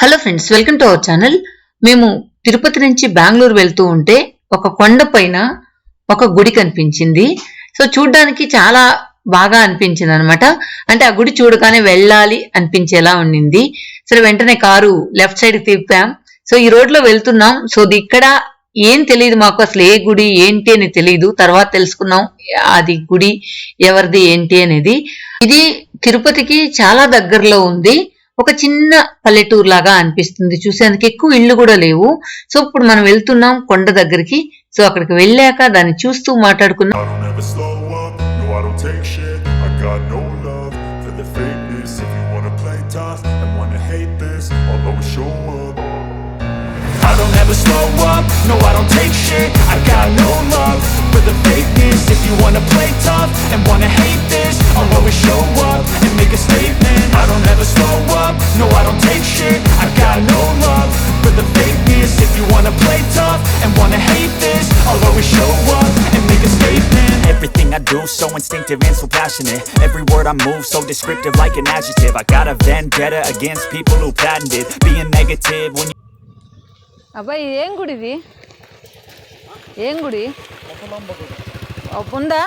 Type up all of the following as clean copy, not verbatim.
Hello friends, welcome to our channel. మేము తిరుపతి నుంచి బెంగళూరు వెళ్తూ ఉంటే ఒక కొండ పైన ఒక గుడి కనిపించింది. సో చూడ్డానికి చాలా బాగా అనిపించింది అనమాట. అంటే ఆ గుడి చూడగానే వెళ్ళాలి అనిపించేలా ఉండింది. సరే వెంటనే కారు లెఫ్ట్ సైడ్ తిప్పాం. సో ఈ రోడ్ లో వెళ్తున్నాం. సో ఇక్కడ ఏం తెలియదు మాకు, అసలు ఏ గుడి ఏంటి అని తెలియదు. తర్వాత తెలుసుకున్నాం అది గుడి ఎవరిది ఏంటి అనేది. ఇది తిరుపతికి చాలా దగ్గరలో ఉంది. ఒక చిన్న పల్లెటూరు లాగా అనిపిస్తుంది. చూసేందుకు ఎక్కువ ఇళ్ళు కూడా లేవు. సో ఇప్పుడు మనం వెళ్తున్నాం కొండ దగ్గరికి. సో అక్కడికి వెళ్ళాక దాన్ని చూస్తూ మాట్లాడుకున్నాం. I don't ever slow up, no I don't take shit. I got no love for the fakeness. If you wanna play tough and wanna hate this, I'll always show up and make a statement. I don't ever slow up, no I don't take shit. I got no love for the fakeness. If you wanna play tough and wanna hate this, I'll always show up and make a statement. Everything I do so instinctive and so passionate. Every word I move so descriptive like an adjective. I got a vendetta against people who patented being negative when you అబ్బాయి ఏం గుడి ఇది? ఏం గుడి ఉందా?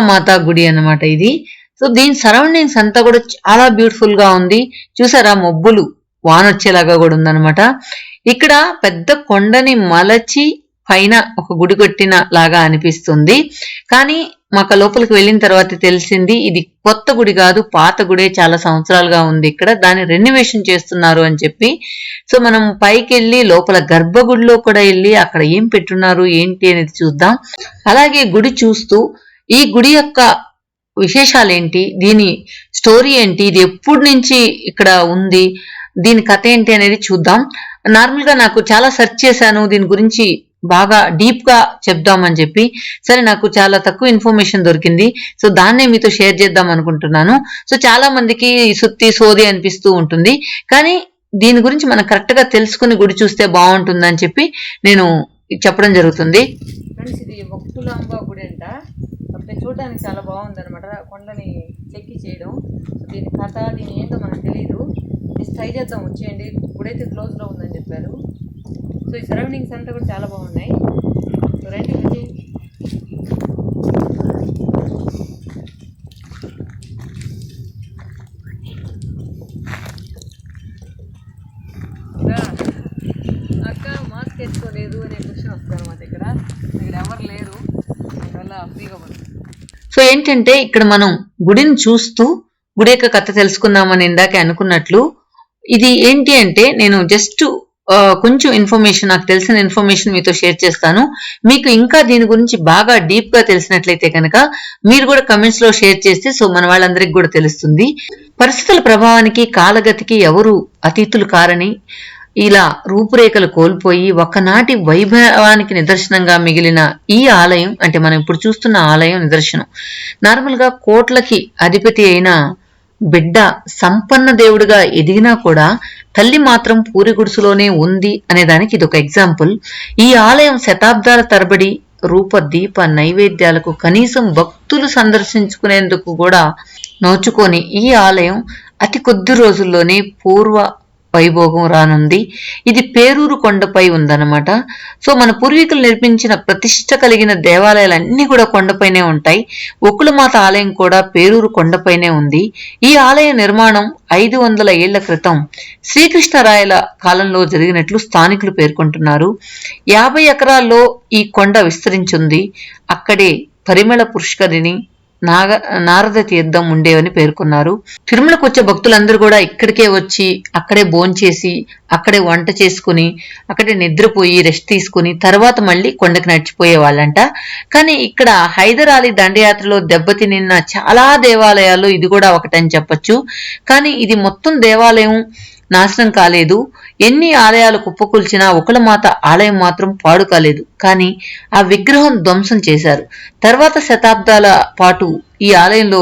మాత గుడి అన్నమాట ఇది. సో దీని సరౌండింగ్స్ అంతా కూడా చాలా బ్యూటిఫుల్ గా ఉంది. చూసారా, మబ్బులు వానొచ్చేలాగా కూడా ఉందన్నమాట. ఇక్కడ పెద్ద కొండని మలచి పైన ఒక గుడి కట్టిన లాగా అనిపిస్తుంది. కానీ మాకు లోపలికి వెళ్ళిన తర్వాత తెలిసింది ఇది కొత్త గుడి కాదు, పాత గుడే, చాలా సంవత్సరాలుగా ఉంది. ఇక్కడ దాన్ని రెన్యువేషన్ చేస్తున్నారు అని చెప్పి. సో మనం పైకి వెళ్ళి లోపల గర్భగుడిలో కూడా వెళ్ళి అక్కడ ఏం పెట్టున్నారు ఏంటి అనేది చూద్దాం. అలాగే గుడి చూస్తూ ఈ గుడి యొక్క విశేషాలు ఏంటి, దీని స్టోరీ ఏంటి, ఇది ఎప్పటి నుంచి ఇక్కడ ఉంది, దీని కథ ఏంటి అనేది చూద్దాం. నార్మల్ గా నాకు చాలా సెర్చ్ చేశాను దీని గురించి బాగా డీప్ గా చెప్దామని చెప్పి. సరే నాకు చాలా తక్కువ ఇన్ఫర్మేషన్ దొరికింది. సో దాన్నే మీతో షేర్ చేద్దాం అనుకుంటున్నాను. సో చాలా మందికి సుత్తి సోది అనిపిస్తూ ఉంటుంది, కానీ దీని గురించి మనం కరెక్ట్ గా తెలుసుకుని గుడి చూస్తే బాగుంటుందని చెప్పి నేను చెప్పడం జరుగుతుంది. ఫ్రెండ్స్, ఇది భక్తులాంబ గుడి అంట. అప్పుడే చూడడానికి చాలా బాగుంది అనమాట. కొండని చెక్కి చేయడం, దీని కథ దీని ఏంటో మనకు తెలియదు. ట్రై చేద్దాం, వచ్చేయండి. గుడి అయితే క్లోజ్ లో ఉందని చెప్పారు. సో ఈ సరౌండింగ్స్ అంతా కూడా చాలా బాగున్నాయి. సో రండి వచ్చి. అక్క మాస్క్ వేసుకోలేదు అనే క్వశ్చన్ వస్తుంది అనమాట. ఇక్కడ ఎవరు లేరు, అందువల్ల ఫ్రీగా పడుతుంది. సో ఏంటంటే ఇక్కడ మనం గుడిని చూస్తూ గుడి యొక్క కథ తెలుసుకుందామని ఇందాకే అనుకున్నట్లు, ఇది ఏంటి అంటే నేను జస్ట్ కొంచెం ఇన్ఫర్మేషన్, నాకు తెలిసిన ఇన్ఫర్మేషన్ మీతో షేర్ చేస్తాను. మీకు ఇంకా దీని గురించి బాగా డీప్ గా తెలిసినట్లయితే కనుక మీరు కూడా కమెంట్స్ లో షేర్ చేస్తే సో మన వాళ్ళందరికీ కూడా తెలుస్తుంది. పరిస్థితుల ప్రభావానికి కాలగతికి ఎవరు అతీతులు కారని ఇలా రూపురేఖలు కోల్పోయి ఒకనాటి వైభవానికి నిదర్శనంగా మిగిలిన ఈ ఆలయం, అంటే మనం ఇప్పుడు చూస్తున్న ఆలయం నిదర్శనం. నార్మల్ గా కోట్లకి అధిపతి అయిన బిడ్డ సంపన్న దేవుడిగా ఎదిగినా కూడా తల్లి మాత్రం పూరి గుడిసెలోనే ఉంది అనే దానికి ఇది ఒక ఎగ్జాంపుల్. ఈ ఆలయం శతాబ్దాల తరబడి రూప దీప నైవేద్యాలకు కనీసం భక్తులు సందర్శించుకునేందుకు కూడా నోచుకొని ఈ ఆలయం అతి కొద్ది రోజుల్లోనే పూర్వ వైభోగం రానుంది. ఇది పేరూరు కొండపై ఉందన్నమాట. సో మన పూర్వీకులు నిర్మించిన ప్రతిష్ట కలిగిన దేవాలయాలన్నీ కూడా కొండపైనే ఉంటాయి. ఒకులమాత ఆలయం కూడా పేరూరు కొండపైనే ఉంది. ఈ ఆలయ నిర్మాణం 500 ఏళ్ల క్రితం శ్రీకృష్ణరాయల కాలంలో జరిగినట్లు స్థానికులు పేర్కొంటున్నారు. 50 ఎకరాల్లో ఈ కొండ విస్తరించింది. అక్కడే పరిమళ పుష్కరిణి, నారద తీర్థం ఉండేవని పేర్కొన్నారు. తిరుమలకు వచ్చే భక్తులందరూ కూడా ఇక్కడికే వచ్చి అక్కడే భోంచేసి అక్కడే వంట చేసుకుని అక్కడే నిద్రపోయి రెస్ట్ తీసుకుని తర్వాత మళ్ళీ కొండకి నడిచిపోయే వాళ్ళంట. కానీ ఇక్కడ హైదర్ అలీ దండయాత్రలో దెబ్బతినిన్న చాలా దేవాలయాలు ఇది కూడా ఒకటని చెప్పొచ్చు. కానీ ఇది మొత్తం దేవాలయం నాశనం కాలేదు. ఎన్ని ఆలయాలు కుప్పకూల్చినా ఒకులమాత ఆలయం మాత్రం పాడు కాలేదు. కానీ ఆ విగ్రహం ధ్వంసం చేశారు. తర్వాత శతాబ్దాల పాటు ఈ ఆలయంలో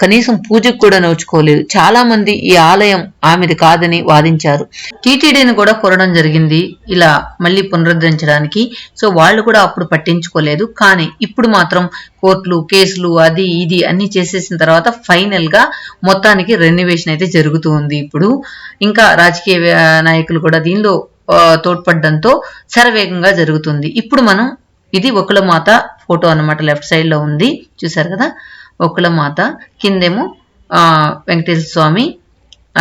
కనీసం పూజకు కూడా నోచుకోలేదు. చాలా మంది ఈ ఆలయం ఆమెది కాదని వాదించారు. టీటీడీని కూడా కోరడం జరిగింది ఇలా మళ్ళీ పునరుద్ధరించడానికి. సో వాళ్ళు కూడా అప్పుడు పట్టించుకోలేదు. కానీ ఇప్పుడు మాత్రం కోర్టులు కేసులు అది ఇది అన్ని చేసేసిన తర్వాత ఫైనల్ గా మొత్తానికి రెన్యువేషన్ అయితే జరుగుతూ ఉంది. ఇప్పుడు ఇంకా రాజకీయ నాయకులు కూడా దీనిలో తోడ్పడడంతో శరవేగంగా జరుగుతుంది. ఇప్పుడు మనం ఇది ఒకులమాత ఫోటో అన్నమాట, లెఫ్ట్ సైడ్ లో ఉంది చూసారు కదా, ఒకులమాత, కిందేమో వెంకటేశ్వర స్వామి,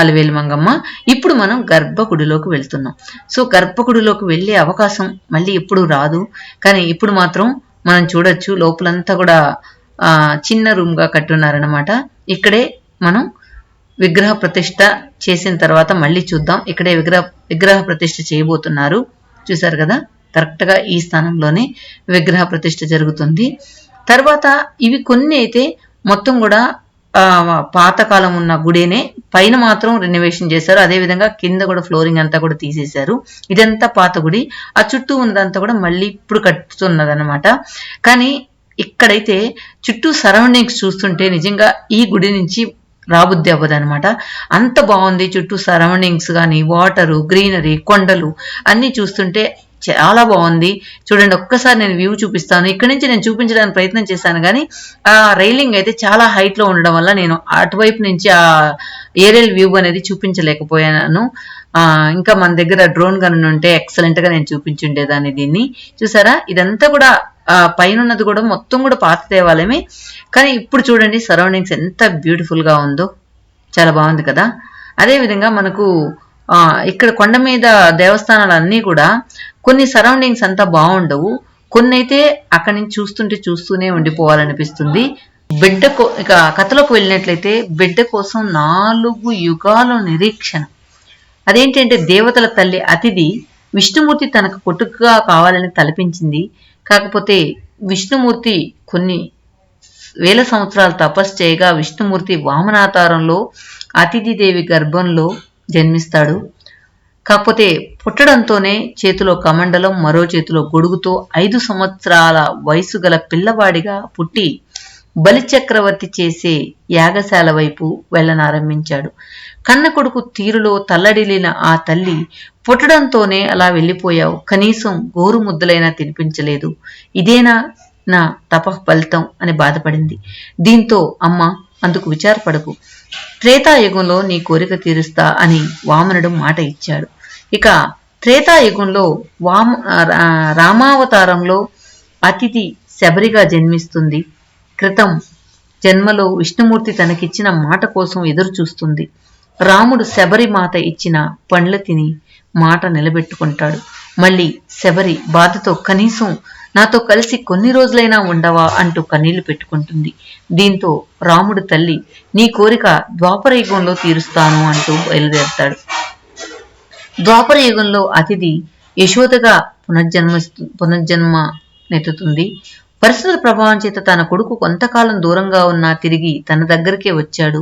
అలివేలు మంగమ్మ. ఇప్పుడు మనం గర్భగుడిలోకి వెళ్తున్నాం. సో గర్భగుడిలోకి వెళ్ళే అవకాశం మళ్ళీ ఎప్పుడు రాదు, కానీ ఇప్పుడు మాత్రం మనం చూడొచ్చు లోపలంతా కూడా చిన్న రూమ్ గా కట్టున్నారనమాట. ఇక్కడే మనం విగ్రహ ప్రతిష్ట చేసిన తర్వాత మళ్ళీ చూద్దాం. ఇక్కడే విగ్రహ ప్రతిష్ట చేయబోతున్నారు చూసారు కదా, కరెక్ట్ గా ఈ స్థానంలోనే విగ్రహ ప్రతిష్ట జరుగుతుంది. తర్వాత ఇవి కొన్ని అయితే మొత్తం కూడా పాతకాలం ఉన్న గుడేనే, పైన మాత్రం రెనోవేషన్ చేశారు. అదే విధంగా కింద కూడా ఫ్లోరింగ్ అంతా కూడా తీసేశారు. ఇదంతా పాత గుడి, ఆ చుట్టూ ఉన్నదంతా కూడా మళ్ళీ ఇప్పుడు కట్టుతున్నదన్నమాట. కానీ ఇక్కడైతే చుట్టూ సరౌండింగ్స్ చూస్తుంటే నిజంగా ఈ గుడి నుంచి రాబుద్ది అవ్వదు అనమాట. అంత బాగుంది చుట్టూ సరౌండింగ్స్ కానీ, వాటరు, గ్రీనరీ, కొండలు అన్ని చూస్తుంటే చాలా బాగుంది. చూడండి ఒక్కసారి నేను వ్యూ చూపిస్తాను. ఇక్కడ నుంచి నేను చూపించడానికి ప్రయత్నం చేశాను కానీ ఆ రైలింగ్ అయితే చాలా హైట్ లో ఉండడం వల్ల నేను అటువైపు నుంచి ఆ ఏరియల్ వ్యూ అనేది చూపించలేకపోయాను. ఇంకా మన దగ్గర డ్రోన్ గన్ ఉంటే ఎక్సలెంట్ గా నేను చూపించుండేదాన్ని దీన్ని. చూసారా, ఇదంతా కూడా పైన ఉన్నది కూడా మొత్తం కూడా పాత దేవాలయమే. కానీ ఇప్పుడు చూడండి సరౌండింగ్స్ ఎంత బ్యూటిఫుల్ గా ఉందో, చాలా బాగుంది కదా. అదే విధంగా మనకు ఇక్కడ కొండ మీద దేవస్థానాలు అన్నీ కూడా కొన్ని సరౌండింగ్స్ అంతా బాగుండవు, కొన్ని అయితే అక్కడి నుంచి చూస్తూనే ఉండిపోవాలనిపిస్తుంది. ఇక కథలోకి వెళ్ళినట్లయితే బిడ్డ కోసం 4 యుగాల నిరీక్షణ. అదేంటంటే దేవతల తల్లి అతిథి విష్ణుమూర్తి తనకు కొడుకుగా కావాలని తలపించింది. కాకపోతే విష్ణుమూర్తి కొన్ని వేల సంవత్సరాలు తపస్సు చేయగా విష్ణుమూర్తి వామనావతారంలో అతిథిదేవి గర్భంలో జన్మిస్తాడు. కాకపోతే పుట్టడంతోనే చేతిలో కమండలం, మరో చేతిలో గొడుగుతో 5 సంవత్సరాల వయసు గల పిల్లవాడిగా పుట్టి బలిచక్రవర్తి చేసే యాగశాల వైపు వెళ్ళనారంభించాడు. కన్న కొడుకు తీరులో తల్లడిల్లిన ఆ తల్లి, పుట్టడంతోనే అలా వెళ్ళిపోయావు, కనీసం గోరు ముద్దలైనా తినిపించలేదు, ఇదేనా నా తప ఫలితం అని బాధపడింది. దీంతో అమ్మ అందుకు విచారపడకు, త్రేతాయుగంలో నీ కోరిక తీరుస్తా అని వామనుడు మాట ఇచ్చాడు. ఇక త్రేతాయుగంలో రామావతారంలో అతిథి శబరిగా జన్మిస్తుంది. క్రితం జన్మలో విష్ణుమూర్తి తనకిచ్చిన మాట కోసం ఎదురు చూస్తుంది. రాముడు శబరి మాత ఇచ్చిన పండ్ల తిని మాట నిలబెట్టుకుంటాడు. మళ్ళీ శబరి బాధతో కనీసం నాతో కలిసి కొన్ని రోజులైనా ఉండవా అంటూ కన్నీళ్లు పెట్టుకుంటుంది. దీంతో రాముడు తల్లి నీ కోరిక ద్వాపర యుగంలో తీరుస్తాను అంటూ బయలుదేరతాడు. ద్వాపర యుగంలో అతిథి యశోదగా పునర్జన్మ నెత్తుతుంది. పరిస్థితుల ప్రభావం చేత తన కొడుకు కొంతకాలం దూరంగా ఉన్నా తిరిగి తన దగ్గరికే వచ్చాడు.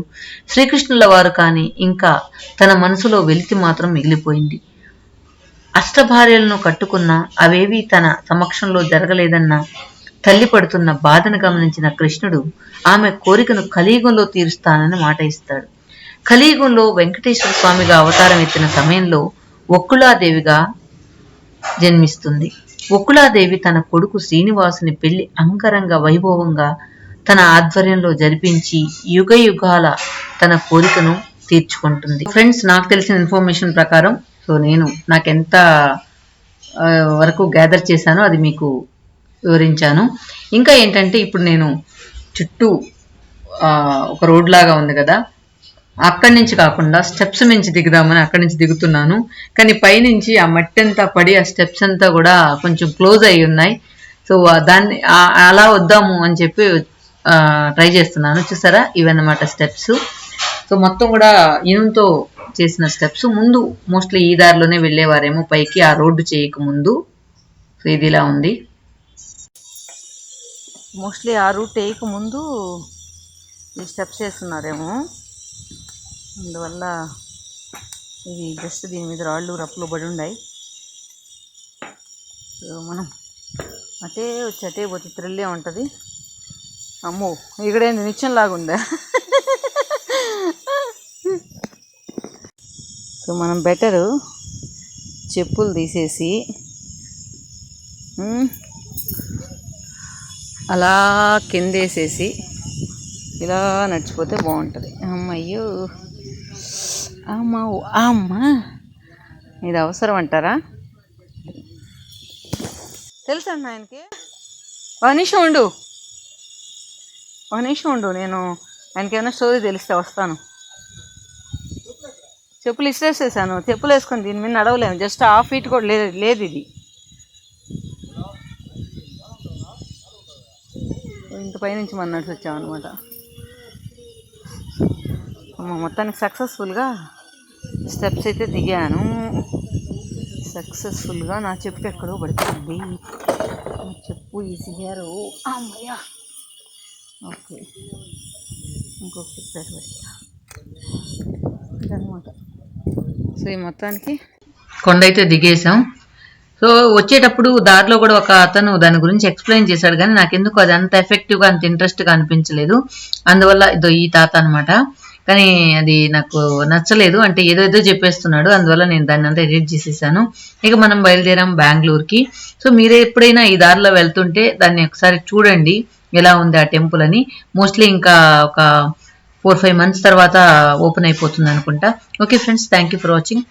శ్రీకృష్ణుల వారు కానీ ఇంకా తన మనసులో వెలితి మాత్రం మిగిలిపోయింది. అష్టభార్యలను కట్టుకున్నా అవేవి తన సమక్షంలో జరగలేదన్న తల్లి పడుతున్న బాధను గమనించిన కృష్ణుడు ఆమె కోరికను కలియుగంలో తీరుస్తానని మాట ఇస్తాడు. కలియుగంలో వెంకటేశ్వర స్వామిగా అవతారం ఎత్తిన సమయంలో ఒక్కులాదేవిగా జన్మిస్తుంది. ఒక్కులాదేవి తన కొడుకు శ్రీనివాసుని పెళ్లి అంగరంగ వైభవంగా తన ఆధ్వర్యంలో జరిపించి యుగ యుగాల తన కోరికను తీర్చుకుంటుంది. ఫ్రెండ్స్, నాకు తెలిసిన ఇన్ఫర్మేషన్ ప్రకారం సో నేను నాకెంత వరకు గ్యాదర్ చేశానో అది మీకు వివరించాను. ఇంకా ఏంటంటే ఇప్పుడు నేను చుట్టూ ఒక రోడ్ లాగా ఉంది కదా, అక్కడి నుంచి కాకుండా స్టెప్స్ నుంచి దిగుదామని అక్కడి నుంచి దిగుతున్నాను. కానీ పైనుంచి ఆ మట్టి అంతా పడి ఆ స్టెప్స్ అంతా కూడా కొంచెం క్లోజ్ అయి ఉన్నాయి. సో దాన్ని అలా వద్దాము అని చెప్పి ట్రై చేస్తున్నాను. చూసారా, ఇవన్నమాట స్టెప్స్. సో మొత్తం కూడా ఇనుముతో చేసిన స్టెప్స్. ముందు మోస్ట్లీ ఈ దారిలోనే వెళ్ళేవారేమో పైకి, ఆ రోడ్డు చేయక ముందు. సో ఇది ఇలా ఉంది. మోస్ట్లీ ఆ రూట్ వేయక ముందు ఈ స్టెప్స్ వేస్తున్నారేమో, అందువల్ల ఇది జస్ట్ దీని మీద రాళ్ళు రప్పులు పడి ఉన్నాయి. సో మనం అటే వచ్చి అటే పోతే థ్రిల్లే ఉంటుంది. అమ్మో, ఇక్కడేంది నిత్యం లాగుందా? సో మనం బెటరు చెప్పులు తీసేసి అలా కిందేసేసి ఇలా నడిచిపోతే బాగుంటుంది. అమ్మయ్యో అమ్మ ఇది అవసరం అంటారా? తెలుసండి ఆయనకి. ఒక నిమిషం ఉండు, నేను ఆయనకి ఏమైనా స్టోరీ తెలిస్తే వస్తాను. చెప్పులు ఇచ్చేసేసాను, చెప్పులు వేసుకొని దీని మీద నడవలేము. జస్ట్ హాఫ్ ఫీట్ కూడా లేదు ఇది. ఇంత పైనుంచి మనం నడిచి వచ్చామన్నమాట. మొత్తానికి సక్సెస్ఫుల్గా స్టెప్స్ అయితే దిగాను. సక్సెస్ఫుల్గా నా చెప్పు ఎక్కడో పడుతుంది. నా చెప్పు ఈజీగారు. అమ్మయ్యా. ఓకే, ఇంకొక చెప్పారు అనమాట. సో ఈ మొత్తానికి కొండ అయితే దిగేసాం. సో వచ్చేటప్పుడు దారిలో కూడా ఒక అతను దాని గురించి ఎక్స్ప్లెయిన్ చేశాడు, కానీ నాకు ఎందుకు అది అంత ఎఫెక్టివ్గా అంత ఇంట్రెస్ట్గా అనిపించలేదు. అందువల్ల ఇదో ఈ తాత అనమాట. కానీ అది నాకు నచ్చలేదు, అంటే ఏదో చెప్పేస్తున్నాడు. అందువల్ల నేను దాన్ని అంతా ఎడిట్ చేసేసాను. ఇక మనం బయలుదేరాం బెంగళూరుకి. సో మీరు ఎప్పుడైనా ఈ దారిలో వెళ్తుంటే దాన్ని ఒకసారి చూడండి ఎలా ఉంది ఆ టెంపుల్ అని. మోస్ట్లీ ఇంకా ఒక 4-5 months తర్వాత ఓపెన్ అయిపోతుంది అనుకుంటా. Okay friends, thank you for watching.